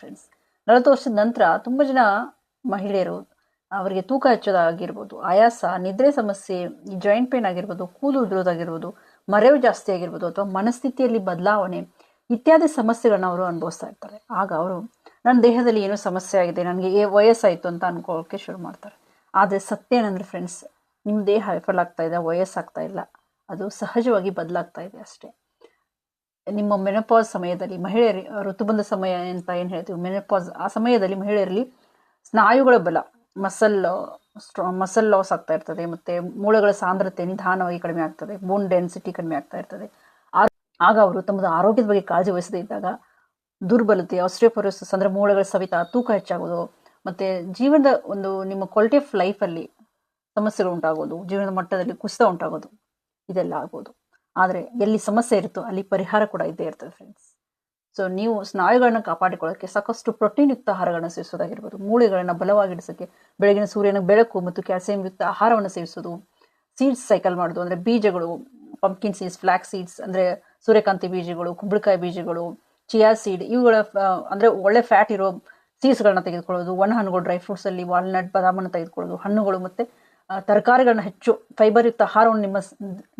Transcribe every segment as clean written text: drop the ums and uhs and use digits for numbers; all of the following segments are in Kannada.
ಫ್ರೆಂಡ್ಸ್. 40 ವರ್ಷದ ನಂತರ ತುಂಬ ಜನ ಮಹಿಳೆಯರು ಅವರಿಗೆ ತೂಕ ಹೆಚ್ಚೋದಾಗಿರ್ಬೋದು, ಆಯಾಸ, ನಿದ್ರೆ ಸಮಸ್ಯೆ, ಜಾಯಿಂಟ್ ಪೇನ್ ಆಗಿರ್ಬೋದು, ಕೂದಲು ಉದುರೋದಾಗಿರ್ಬೋದು, ಮರೆವು ಜಾಸ್ತಿ ಆಗಿರ್ಬೋದು, ಅಥವಾ ಮನಸ್ಥಿತಿಯಲ್ಲಿ ಬದಲಾವಣೆ ಇತ್ಯಾದಿ ಸಮಸ್ಯೆಗಳನ್ನ ಅವರು ಅನುಭವಿಸ್ತಾ ಇರ್ತಾರೆ. ಆಗ ಅವರು ನನ್ನ ದೇಹದಲ್ಲಿ ಏನೋ ಸಮಸ್ಯೆ ಆಗಿದೆ, ನನಗೆ ವಯಸ್ಸಾಯಿತು ಅಂತ ಅನ್ಕೊಳ್ಳೋಕೆ ಶುರು ಮಾಡ್ತಾರೆ. ಆದರೆ ಸತ್ಯ ಏನಂದ್ರೆ ಫ್ರೆಂಡ್ಸ್, ನಿಮ್ಮ ದೇಹ ವಿಫಲ ಆಗ್ತಾ ಇದೆ, ವಯಸ್ಸಾಗ್ತಾ ಇಲ್ಲ, ಅದು ಸಹಜವಾಗಿ ಬದಲಾಗ್ತಾ ಇದೆ ಅಷ್ಟೇ. ನಿಮ್ಮ ಮೆನೋಪಾಸ್ ಸಮಯದಲ್ಲಿ ಮಹಿಳೆಯರಿ ಋತುಬಂಧ ಸಮಯ ಅಂತ ಏನು ಹೇಳ್ತೀವಿ, ಮೆನೋಪಾಸ್, ಆ ಸಮಯದಲ್ಲಿ ಮಹಿಳೆಯರಲ್ಲಿ ಸ್ನಾಯುಗಳ ಬಲ, ಮಸಲ್ ಲಾಸ್ ಆಗ್ತಾ ಇರ್ತದೆ, ಮತ್ತೆ ಮೂಳೆಗಳ ಸಾಂದ್ರತೆ ನಿಧಾನವಾಗಿ ಕಡಿಮೆ ಆಗ್ತದೆ, ಬೋನ್ ಡೆನ್ಸಿಟಿ ಕಡಿಮೆ ಆಗ್ತಾ ಇರ್ತದೆ. ಆಗ ಅವರು ತಮ್ಮದು ಆರೋಗ್ಯದ ಬಗ್ಗೆ ಕಾಳಜಿ ವಹಿಸದೇ ಇದ್ದಾಗ ದುರ್ಬಲತೆ, ಆಸ್ಟಿಯೋಪೊರೋಸಿಸ್ ಅಂದ್ರೆ ಮೂಳೆಗಳ ಸವಿತ, ತೂಕ ಹೆಚ್ಚಾಗೋದು, ಮತ್ತೆ ಜೀವನದ ಒಂದು ನಿಮ್ಮ ಕ್ವಾಲಿಟಿ ಆಫ್ ಲೈಫಲ್ಲಿ ಸಮಸ್ಯೆಗಳು ಉಂಟಾಗೋದು, ಜೀವನದ ಮಟ್ಟದಲ್ಲಿ ಕುಸಿತ ಉಂಟಾಗೋದು, ಇದೆಲ್ಲ ಆಗ್ಬೋದು. ಆದರೆ ಎಲ್ಲಿ ಸಮಸ್ಯೆ ಇರುತ್ತೋ ಅಲ್ಲಿ ಪರಿಹಾರ ಕೂಡ ಇದ್ದೇ ಇರ್ತದೆ ಫ್ರೆಂಡ್ಸ್. ಸೊ ನೀವು ಸ್ನಾಯುಗಳನ್ನ ಕಾಪಾಡಿಕೊಳ್ಳೋಕ್ಕೆ ಸಾಕಷ್ಟು ಪ್ರೋಟೀನ್ ಯುಕ್ತ ಆಹಾರಗಳನ್ನ ಸೇವಿಸೋದಾಗಿರ್ಬೋದು, ಮೂಳೆಗಳನ್ನ ಬಲವಾಗಿಡಿಸೋಕ್ಕೆ ಬೆಳಗಿನ ಸೂರ್ಯನ ಬೆಳಕು ಮತ್ತು ಕ್ಯಾಲ್ಸಿಯಂ ಯುಕ್ತ ಆಹಾರವನ್ನು ಸೇವಿಸೋದು, ಸೀಡ್ಸ್ ಸೈಕಲ್ ಮಾಡೋದು ಅಂದ್ರೆ ಬೀಜಗಳು, ಪಂಪ್ಕಿನ್ ಸೀಡ್ಸ್, ಫ್ಲಾಕ್ ಸೀಡ್ಸ್ ಅಂದ್ರೆ ಸೂರ್ಯಕಾಂತಿ ಬೀಜಗಳು, ಕುಂಬಳಕಾಯಿ ಬೀಜಗಳು, ಚಿಯಾ ಸೀಡ್, ಇವುಗಳ ಅಂದ್ರೆ ಒಳ್ಳೆ ಫ್ಯಾಟ್ ಇರೋ ಸೀಡ್ಸ್ಗಳನ್ನ ತೆಗೆದುಕೊಳ್ಳೋದು, ಒಣ ಹಣ್ಣುಗಳು, ಡ್ರೈ ಫ್ರೂಟ್ಸ್ ಅಲ್ಲಿ ವಾಲ್ನಟ್, ಬಾದಾಮನ್ನು ತೆಗೆದುಕೊಳ್ಳೋದು, ಹಣ್ಣುಗಳು ಮತ್ತೆ ತರಕಾರಿಗಳನ್ನ ಹೆಚ್ಚು ಫೈಬರ್ ಯುಕ್ತ ಆಹಾರವನ್ನು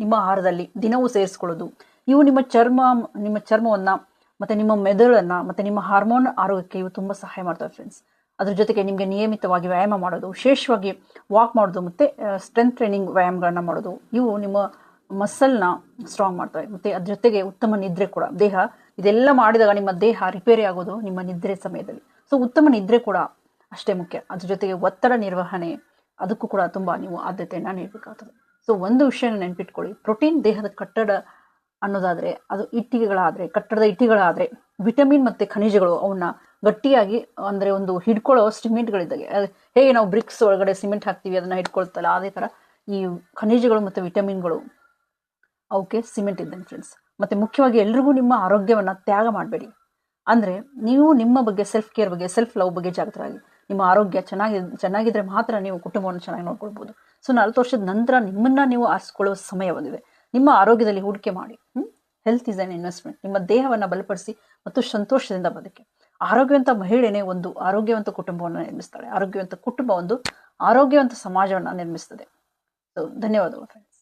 ನಿಮ್ಮ ಆಹಾರದಲ್ಲಿ ದಿನವೂ ಸೇರಿಸ್ಕೊಳ್ಳೋದು. ಇವು ನಿಮ್ಮ ಚರ್ಮವನ್ನ ಮತ್ತೆ ನಿಮ್ಮ ಮೆದುಳನ್ನ ಮತ್ತೆ ನಿಮ್ಮ ಹಾರ್ಮೋನ್ ಆರೋಗ್ಯಕ್ಕೆ ಇವು ತುಂಬಾ ಸಹಾಯ ಮಾಡ್ತವೆ ಫ್ರೆಂಡ್ಸ್. ಅದ್ರ ಜೊತೆಗೆ ನಿಮಗೆ ನಿಯಮಿತವಾಗಿ ವ್ಯಾಯಾಮ ಮಾಡೋದು, ವಿಶೇಷವಾಗಿ ವಾಕ್ ಮಾಡೋದು, ಮತ್ತೆ ಸ್ಟ್ರೆಂತ್ ಟ್ರೈನಿಂಗ್ ವ್ಯಾಯಾಮಗಳನ್ನ ಮಾಡೋದು, ಇವು ನಿಮ್ಮ ಮಸಲ್ನ ಸ್ಟ್ರಾಂಗ್ ಮಾಡ್ತವೆ. ಮತ್ತೆ ಅದ್ರ ಜೊತೆಗೆ ಉತ್ತಮ ನಿದ್ರೆ ಕೂಡ. ಇದೆಲ್ಲ ಮಾಡಿದಾಗ ನಿಮ್ಮ ದೇಹ ರಿಪೇರಿ ಆಗೋದು ನಿಮ್ಮ ನಿದ್ರೆ ಸಮಯದಲ್ಲಿ. ಸೊ ಉತ್ತಮ ನಿದ್ರೆ ಕೂಡ ಅಷ್ಟೇ ಮುಖ್ಯ. ಅದ್ರ ಜೊತೆಗೆ ಒತ್ತಡ ನಿರ್ವಹಣೆ, ಅದಕ್ಕೂ ಕೂಡ ತುಂಬಾ ನೀವು ಆದ್ಯತೆಯನ್ನ ನೀಡಬೇಕಾಗ್ತದೆ. ಸೊ ಒಂದು ವಿಷಯನ ನೆನ್ಪಿಟ್ಕೊಳ್ಳಿ, ಪ್ರೋಟೀನ್ ದೇಹದ ಕಟ್ಟಡ ಅನ್ನೋದಾದ್ರೆ ಅದು ಕಟ್ಟಡದ ಇಟ್ಟಿಗಳಾದ್ರೆ ವಿಟಮಿನ್ ಮತ್ತೆ ಖನಿಜಗಳು ಅವನ್ನ ಗಟ್ಟಿಯಾಗಿ ಅಂದ್ರೆ ಒಂದು ಹಿಡ್ಕೊಳ್ಳೋ ಸಿಮೆಂಟ್ಗಳಿದ್ದಾಗೆ. ಹೇಗೆ ನಾವು ಬ್ರಿಕ್ಸ್ ಒಳಗಡೆ ಸಿಮೆಂಟ್ ಹಾಕ್ತಿವಿ ಅದನ್ನ ಹಿಡ್ಕೊಳ್ತಲ್ಲ, ಅದೇ ತರ ಈ ಖನಿಜಗಳು ಮತ್ತೆ ವಿಟಮಿನ್ಗಳು ಅವಕ್ಕೆ ಸಿಮೆಂಟ್ ಇದ್ದಂಗೆ ಫ್ರೆಂಡ್ಸ್. ಮತ್ತೆ ಮುಖ್ಯವಾಗಿ ಎಲ್ರಿಗೂ ನಿಮ್ಮ ಆರೋಗ್ಯವನ್ನ ತ್ಯಾಗ ಮಾಡಬೇಡಿ. ಅಂದ್ರೆ ನೀವು ನಿಮ್ಮ ಬಗ್ಗೆ ಸೆಲ್ಫ್ ಕೇರ್ ಬಗ್ಗೆ, ಸೆಲ್ಫ್ ಲವ್ ಬಗ್ಗೆ ಜಾಗೃತರಾಗಿ. ನಿಮ್ಮ ಆರೋಗ್ಯ ಚೆನ್ನಾಗಿದ್ರೆ ಮಾತ್ರ ನೀವು ಕುಟುಂಬವನ್ನು ಚೆನ್ನಾಗಿ ನೋಡ್ಕೊಳ್ಬಹುದು. ಸೊ 40 ವರ್ಷದ ನಂತರ ನಿಮ್ಮನ್ನ ನೀವು ಆರಿಸಿಕೊಳ್ಳುವ ಸಮಯ ಬಂದಿದೆ. ನಿಮ್ಮ ಆರೋಗ್ಯದಲ್ಲಿ ಹೂಡಿಕೆ ಮಾಡಿ. Health is an investment. ನಿಮ್ಮ ದೇಹವನ್ನ ಬಲಪಡಿಸಿ ಮತ್ತು ಸಂತೋಷದಿಂದ ಬದುಕಿ. ಆರೋಗ್ಯವಂತ ಮಹಿಳೆನೇ ಒಂದು ಆರೋಗ್ಯವಂತ ಕುಟುಂಬವನ್ನು ನಿರ್ಮಿಸ್ತಾಳೆ. ಆರೋಗ್ಯವಂತ ಕುಟುಂಬ ಒಂದು ಆರೋಗ್ಯವಂತ ಸಮಾಜವನ್ನ ನಿರ್ಮಿಸ್ತದೆ. ಸೊ ಧನ್ಯವಾದಗಳು ಫ್ರೆಂಡ್ಸ್.